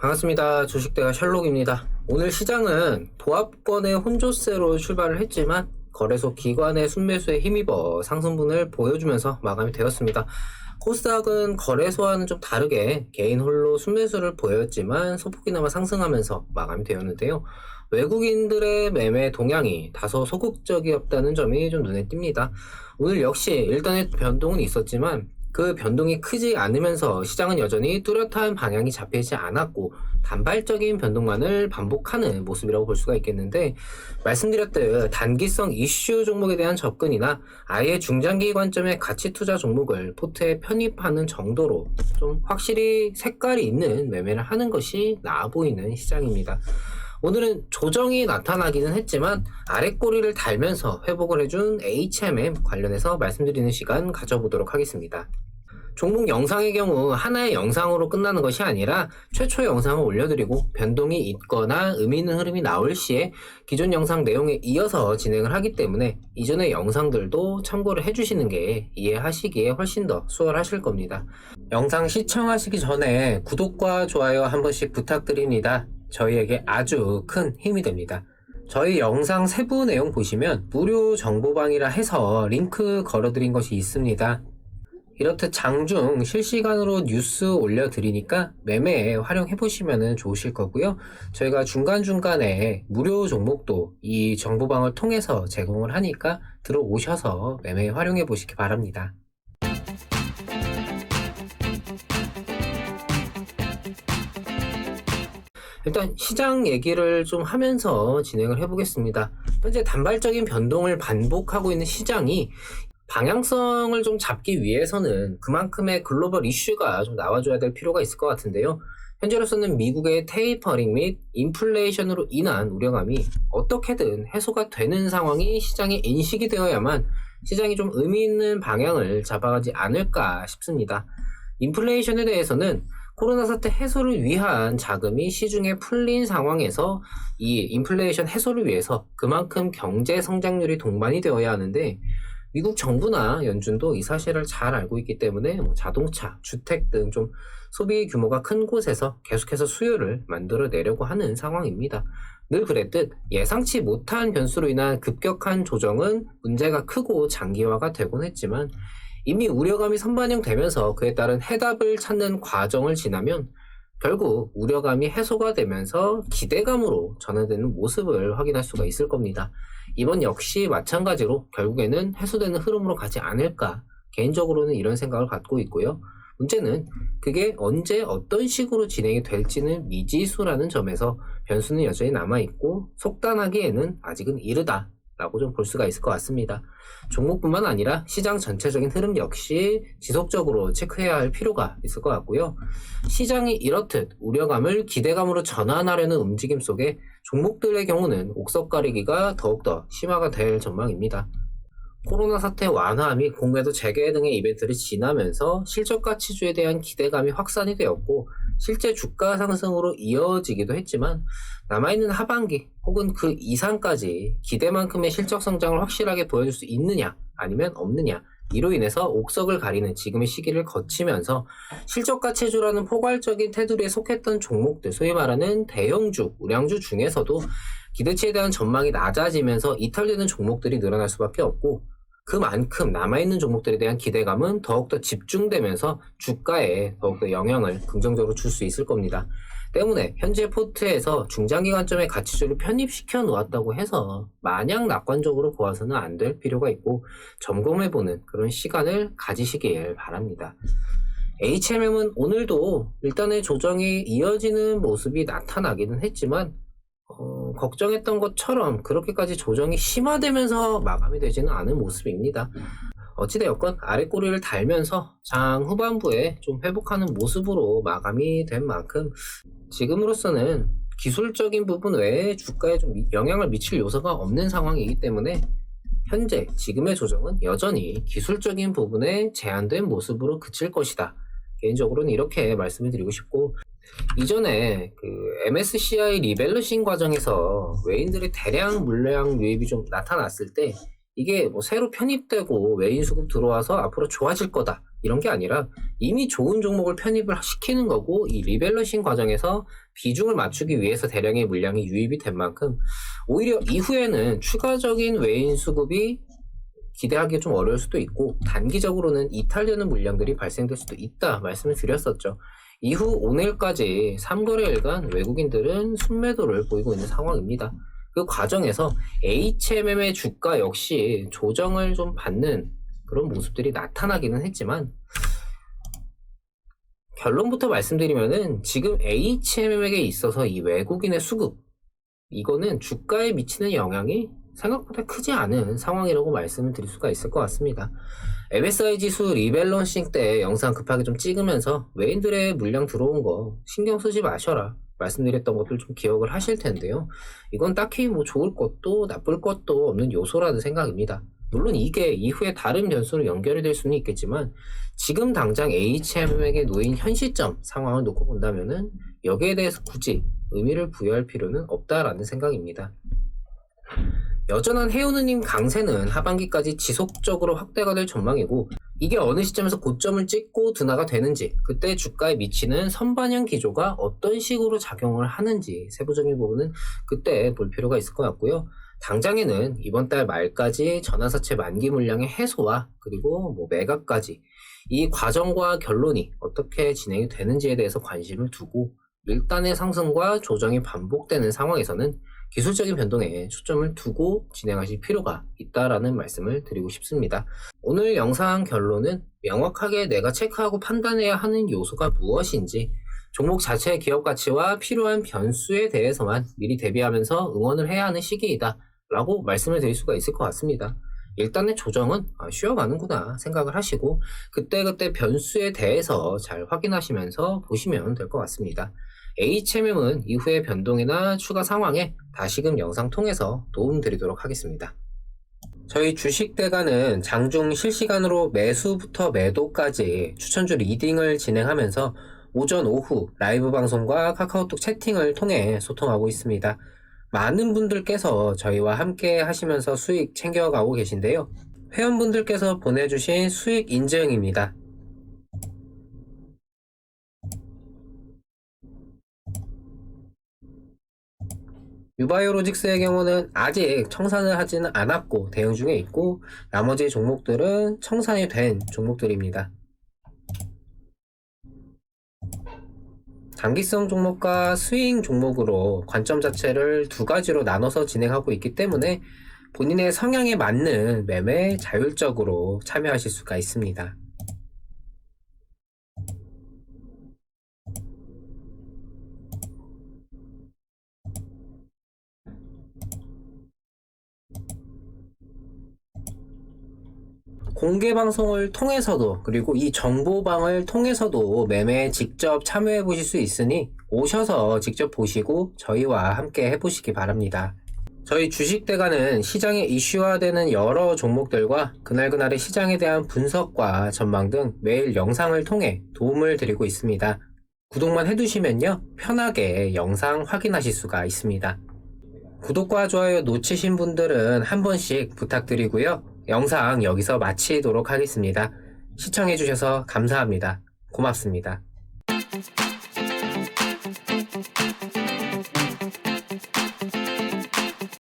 반갑습니다. 주식대가 셜록입니다. 오늘 시장은 보합권의 혼조세로 출발을 했지만 거래소 기관의 순매수에 힘입어 상승분을 보여주면서 마감이 되었습니다. 코스닥은 거래소와는 좀 다르게 개인 홀로 순매수를 보였지만 소폭이나마 상승하면서 마감이 되었는데요. 외국인들의 매매 동향이 다소 소극적이었다는 점이 좀 눈에 띕니다. 오늘 역시 일단의 변동은 있었지만 그 변동이 크지 않으면서 시장은 여전히 뚜렷한 방향이 잡히지 않았고 단발적인 변동만을 반복하는 모습이라고 볼 수가 있겠는데, 말씀드렸듯 단기성 이슈 종목에 대한 접근이나 아예 중장기 관점의 가치 투자 종목을 포트에 편입하는 정도로 좀 확실히 색깔이 있는 매매를 하는 것이 나아 보이는 시장입니다. 오늘은 조정이 나타나기는 했지만 아랫꼬리를 달면서 회복을 해준 HMM 관련해서 말씀드리는 시간 가져보도록 하겠습니다. 종목 영상의 경우 하나의 영상으로 끝나는 것이 아니라 최초 영상을 올려드리고 변동이 있거나 의미 있는 흐름이 나올 시에 기존 영상 내용에 이어서 진행을 하기 때문에 이전의 영상들도 참고를 해주시는 게 이해하시기에 훨씬 더 수월하실 겁니다. 영상 시청하시기 전에 구독과 좋아요 한 번씩 부탁드립니다. 저희에게 아주 큰 힘이 됩니다. 저희 영상 세부 내용 보시면 무료 정보방이라 해서 링크 걸어드린 것이 있습니다. 이렇듯 장중 실시간으로 뉴스 올려드리니까 매매에 활용해보시면 좋으실 거고요. 저희가 중간중간에 무료 종목도 이 정보방을 통해서 제공을 하니까 들어오셔서 매매에 활용해보시기 바랍니다. 일단 시장 얘기를 좀 하면서 진행을 해보겠습니다. 현재 단발적인 변동을 반복하고 있는 시장이 방향성을 좀 잡기 위해서는 그만큼의 글로벌 이슈가 좀 나와줘야 될 필요가 있을 것 같은데요. 현재로서는 미국의 테이퍼링 및 인플레이션으로 인한 우려감이 어떻게든 해소가 되는 상황이 시장에 인식이 되어야만 시장이 좀 의미 있는 방향을 잡아가지 않을까 싶습니다. 인플레이션에 대해서는 코로나 사태 해소를 위한 자금이 시중에 풀린 상황에서 이 인플레이션 해소를 위해서 그만큼 경제 성장률이 동반이 되어야 하는데, 미국 정부나 연준도 이 사실을 잘 알고 있기 때문에 자동차, 주택 등 좀 소비 규모가 큰 곳에서 계속해서 수요를 만들어내려고 하는 상황입니다. 늘 그랬듯 예상치 못한 변수로 인한 급격한 조정은 문제가 크고 장기화가 되곤 했지만 이미 우려감이 선반영되면서 그에 따른 해답을 찾는 과정을 지나면 결국 우려감이 해소가 되면서 기대감으로 전환되는 모습을 확인할 수가 있을 겁니다. 이번 역시 마찬가지로 결국에는 해소되는 흐름으로 가지 않을까, 개인적으로는 이런 생각을 갖고 있고요. 문제는 그게 언제 어떤 식으로 진행이 될지는 미지수라는 점에서 변수는 여전히 남아있고 속단하기에는 아직은 이르다 라고 좀 볼 수가 있을 것 같습니다. 종목뿐만 아니라 시장 전체적인 흐름 역시 지속적으로 체크해야 할 필요가 있을 것 같고요. 시장이 이렇듯 우려감을 기대감으로 전환하려는 움직임 속에 종목들의 경우는 옥석 가리기가 더욱더 심화가 될 전망입니다. 코로나 사태 완화 및 공매도 재개 등의 이벤트를 지나면서 실적 가치주에 대한 기대감이 확산이 되었고 실제 주가 상승으로 이어지기도 했지만 남아있는 하반기 혹은 그 이상까지 기대만큼의 실적 성장을 확실하게 보여줄 수 있느냐 아니면 없느냐, 이로 인해서 옥석을 가리는 지금의 시기를 거치면서 실적 가치주라는 포괄적인 테두리에 속했던 종목들, 소위 말하는 대형주, 우량주 중에서도 기대치에 대한 전망이 낮아지면서 이탈되는 종목들이 늘어날 수밖에 없고, 그만큼 남아있는 종목들에 대한 기대감은 더욱더 집중되면서 주가에 더욱더 영향을 긍정적으로 줄 수 있을 겁니다. 때문에 현재 포트에서 중장기 관점의 가치주를 편입시켜 놓았다고 해서 마냥 낙관적으로 보아서는 안 될 필요가 있고 점검해보는 그런 시간을 가지시길 바랍니다. HMM은 오늘도 일단의 조정이 이어지는 모습이 나타나기는 했지만 걱정했던 것처럼 그렇게까지 조정이 심화되면서 마감이 되지는 않은 모습입니다. 어찌되었건 아랫꼬리를 달면서 장 후반부에 좀 회복하는 모습으로 마감이 된 만큼 지금으로서는 기술적인 부분 외에 주가에 좀 영향을 미칠 요소가 없는 상황이기 때문에 현재 지금의 조정은 여전히 기술적인 부분에 제한된 모습으로 그칠 것이다. 개인적으로는 이렇게 말씀을 드리고 싶고, 이전에 그 MSCI 리밸런싱 과정에서 외인들의 대량 물량 유입이 좀 나타났을 때 이게 뭐 새로 편입되고 외인 수급 들어와서 앞으로 좋아질 거다 이런 게 아니라 이미 좋은 종목을 편입을 시키는 거고, 이 리밸런싱 과정에서 비중을 맞추기 위해서 대량의 물량이 유입이 된 만큼 오히려 이후에는 추가적인 외인 수급이 기대하기 좀 어려울 수도 있고, 단기적으로는 이탈되는 물량들이 발생될 수도 있다 말씀을 드렸었죠. 이후 오늘까지 3거래일간 외국인들은 순매도를 보이고 있는 상황입니다. 그 과정에서 HMM의 주가 역시 조정을 좀 받는 그런 모습들이 나타나기는 했지만, 결론부터 말씀드리면은 지금 HMM에게 있어서 이 외국인의 수급, 이거는 주가에 미치는 영향이 생각보다 크지 않은 상황이라고 말씀을 드릴 수가 있을 것 같습니다. MSI 지수 리밸런싱 때 영상 급하게 좀 찍으면서 외인들의 물량 들어온 거 신경 쓰지 마셔라 말씀드렸던 것들 좀 기억을 하실 텐데요. 이건 딱히 뭐 좋을 것도 나쁠 것도 없는 요소라는 생각입니다. 물론 이게 이후에 다른 변수로 연결이 될 수는 있겠지만, 지금 당장 HMM에게 놓인 현 시점 상황을 놓고 본다면은 여기에 대해서 굳이 의미를 부여할 필요는 없다라는 생각입니다. 여전한 해운느님 강세는 하반기까지 지속적으로 확대가 될 전망이고, 이게 어느 시점에서 고점을 찍고 둔화가 되는지, 그때 주가에 미치는 선반영 기조가 어떤 식으로 작용을 하는지 세부적인 부분은 그때 볼 필요가 있을 것 같고요. 당장에는 이번 달 말까지 전환사채 만기 물량의 해소와 그리고 매각까지 이 과정과 결론이 어떻게 진행이 되는지에 대해서 관심을 두고, 일단의 상승과 조정이 반복되는 상황에서는 기술적인 변동에 초점을 두고 진행하실 필요가 있다라는 말씀을 드리고 싶습니다. 오늘 영상 결론은 명확하게 내가 체크하고 판단해야 하는 요소가 무엇인지, 종목 자체의 기업 가치와 필요한 변수에 대해서만 미리 대비하면서 응원을 해야 하는 시기이다 라고 말씀을 드릴 수가 있을 것 같습니다. 일단의 조정은 쉬어가는구나 생각을 하시고, 그때그때 변수에 대해서 잘 확인하시면서 보시면 될 것 같습니다. HMM은 이후의 변동이나 추가 상황에 다시금 영상 통해서 도움드리도록 하겠습니다. 저희 주식대가는 장중 실시간으로 매수부터 매도까지 추천주 리딩을 진행하면서 오전 오후 라이브 방송과 카카오톡 채팅을 통해 소통하고 있습니다. 많은 분들께서 저희와 함께 하시면서 수익 챙겨가고 계신데요. 회원분들께서 보내주신 수익 인증입니다. 유바이오로직스의 경우는 아직 청산을 하지는 않았고 대응 중에 있고, 나머지 종목들은 청산이 된 종목들입니다. 단기성 종목과 스윙 종목으로 관점 자체를 두 가지로 나눠서 진행하고 있기 때문에 본인의 성향에 맞는 매매에 자율적으로 참여하실 수가 있습니다. 공개 방송을 통해서도, 그리고 이 정보방을 통해서도 매매에 직접 참여해 보실 수 있으니 오셔서 직접 보시고 저희와 함께 해보시기 바랍니다. 저희 주식대가는 시장에 이슈화되는 여러 종목들과 그날그날의 시장에 대한 분석과 전망 등 매일 영상을 통해 도움을 드리고 있습니다. 구독만 해두시면요, 편하게 영상 확인하실 수가 있습니다. 구독과 좋아요 놓치신 분들은 한 번씩 부탁드리고요. 영상 여기서 마치도록 하겠습니다. 시청해주셔서 감사합니다. 고맙습니다.